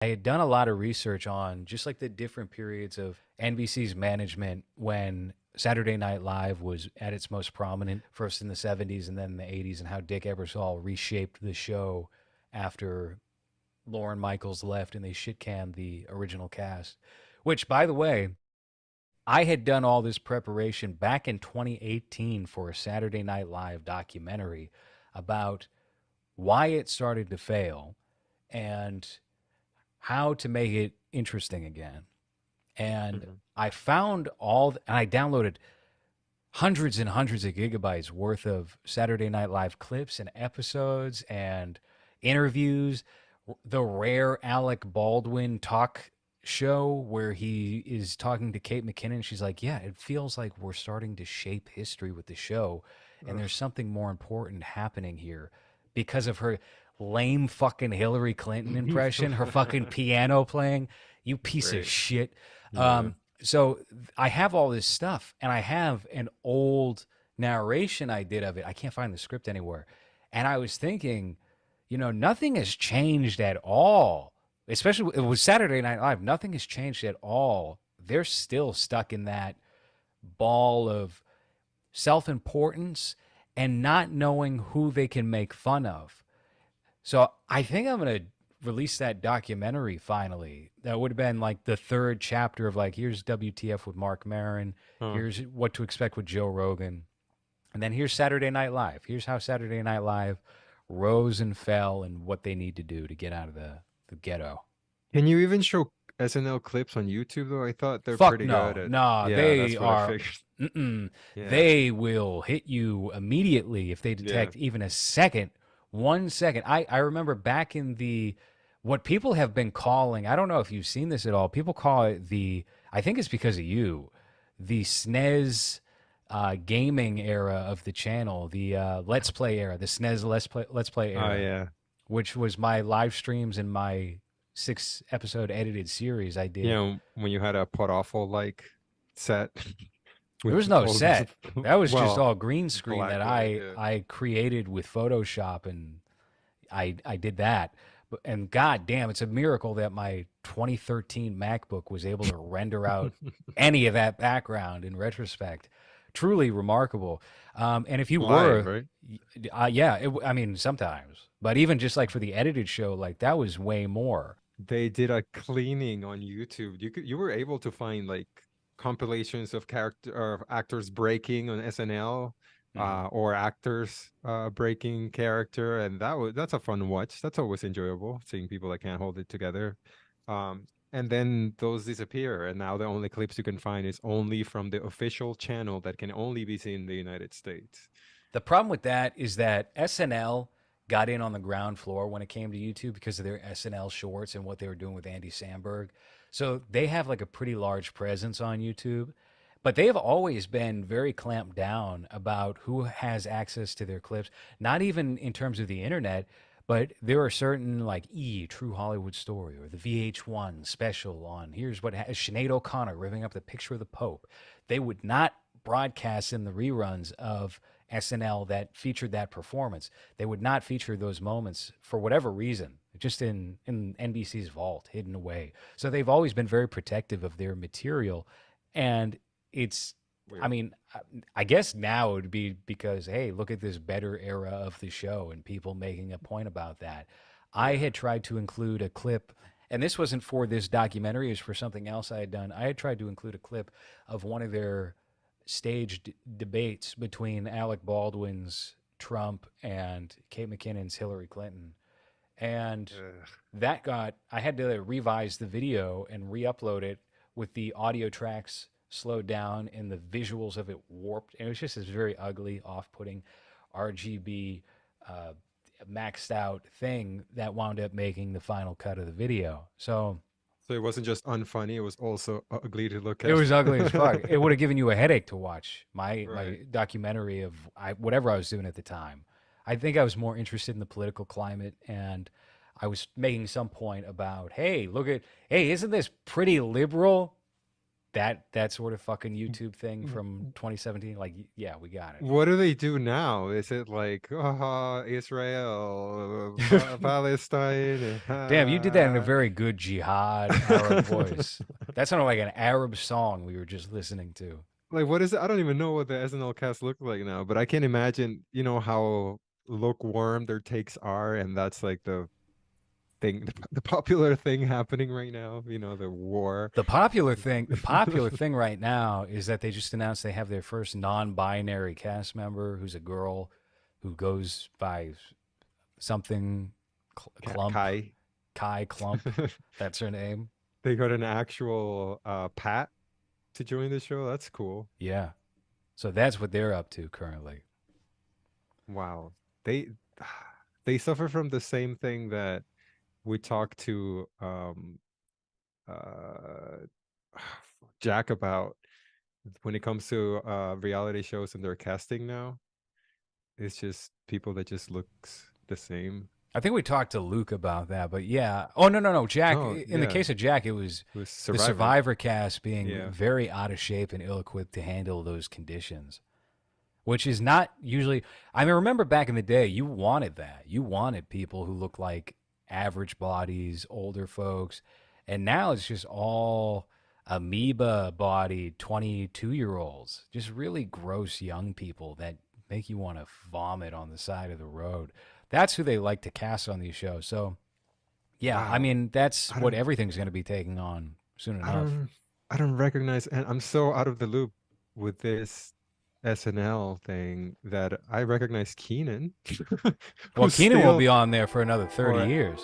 I had done a lot of research on just like the different periods of NBC's management when Saturday Night Live was at its most prominent, first in the 70s and then in the 80s, and how Dick Ebersol reshaped the show after Lorne Michaels left and they shit canned the original cast. Which, by the way, I had done all this preparation back in 2018 for a Saturday Night Live documentary about why it started to fail and how to make it interesting again. And Mhm. I found and I downloaded hundreds and hundreds of gigabytes worth of Saturday Night Live clips and episodes and interviews. The rare Alec Baldwin talk show where he is talking to Kate McKinnon. She's like, yeah, it feels like we're starting to shape history with the show. And Ugh. there's something more important happening here because of her lame fucking Hillary Clinton impression, her fucking piano playing. You piece of Right. shit. Yeah. So I have all this stuff and I have an old narration I did of it. I can't find the script anywhere. And I was thinking, nothing has changed at all. Especially it was Saturday Night Live. Nothing has changed at all. They're still stuck in that ball of self importance and not knowing who they can make fun of. So I think I'm gonna release that documentary finally. That would have been like the third chapter of like, here's WTF with Mark Maron, Huh. here's what to expect with Joe Rogan, and then here's Saturday Night Live. Here's how Saturday Night Live rose and fell and what they need to do to get out of the ghetto. Can you even show SNL clips on YouTube though? I thought they're Fuck pretty good no, at. nah. Yeah, They that's what I are. figured. Mm-mm. Yeah. They will hit you immediately if they Yeah. detect even a second, 1 second. I remember back in the what people have been calling. I don't know if you've seen this at all. People call it the. I think it's because of you, the SNES gaming era of the channel, the Let's Play era, the SNES Let's Play Oh era, yeah. which was my live streams and my 6 episode edited series I You did. know, when you had a pot awful like set There with was no all those set. That was just well, all green screen that black white, I yeah. I created with Photoshop, and I did that. And god damn, it's a miracle that my 2013 MacBook was able to render out any of that background in retrospect. Truly remarkable. And if you Live, were, right? yeah, I mean sometimes, but even just like for the edited show, like that was way more. They did a cleaning on YouTube. You were able to find like compilations of character or actors breaking on SNL, Mhm. or actors breaking character, and that's a fun watch. That's always enjoyable seeing people that can't hold it together. And then those disappear, and now the only clips you can find is only from the official channel that can only be seen in the United States. The problem with that is that SNL got in on the ground floor when it came to YouTube because of their SNL shorts and what they were doing with Andy Samberg. So they have like a pretty large presence on YouTube, but they have always been very clamped down about who has access to their clips, not even in terms of the internet, but there are certain like True Hollywood Story or the VH1 special on here's what Sinead O'Connor ripping up the picture of the Pope. They would not broadcast in the reruns of SNL that featured that performance. They would not feature those moments for whatever reason, just in NBC's vault, hidden away. So they've always been very protective of their material, and it's. I Weird. mean, I guess now it would be because hey, look at this better era of the show, and people making a point about that. I Yeah. had tried to include a clip, and this wasn't for this documentary; it was for something else I had done. I had tried to include a clip of one of their staged debates between Alec Baldwin's Trump and Kate McKinnon's Hillary Clinton. And Ugh. I had to revise the video and re upload it with the audio tracks slowed down and the visuals of it warped. And it was just this very ugly, off putting RGB uh, maxed out thing that wound up making the final cut of the video. So So it wasn't just unfunny, it was also ugly to look it at. was ugly as fuck. It would have given you a headache to watch my Right. documentary of whatever I was doing at the time. I think I was more interested in the political climate, and I was making some point about, hey, isn't this pretty liberal? that sort of fucking YouTube thing from 2017. Like, yeah, we got What do they do now? Is it like, Israel, it. Palestine? Damn, you did that in a very good jihad Arab voice. That sounded like an Arab song we were just listening to. Like, what is it? I don't even know what the SNL cast look like now, but I can imagine, how lukewarm their takes are, and that's like the thing, the popular thing happening right now. The war. The popular thing right now is that they just announced they have their first non-binary cast member who's a girl who goes by something Clump, Kai. Kai Clump. That's her name. They got an actual Pat to join the show. That's cool. Yeah. So that's what they're up to currently. Wow. They they suffer from the same thing that we talked to uh Jack about when it comes to reality shows and their casting now. It's just people that just looks the same. I think we talked to Luke about that, but yeah. Oh no, no, no, Jack. Oh, In the yeah. case of Jack, it was It was the Survivor. Survivor cast being Yeah. very out of shape and ill-equipped to handle those conditions, which is not usually. I mean, remember back in the day, you wanted that. You wanted people who look like average bodies, older folks, and now it's just all amoeba bodied 22-year-olds, just really gross young people that make you want to vomit on the side of the road. That's who they like to cast on these shows. So, yeah, I Wow. mean, that's I what don't everything's going to be taking on soon I enough. don't I don't recognize, and I'm so out of the loop with this SNL thing that I recognize Keenan, Well, who's Keenan will still be on there for another 30 or years.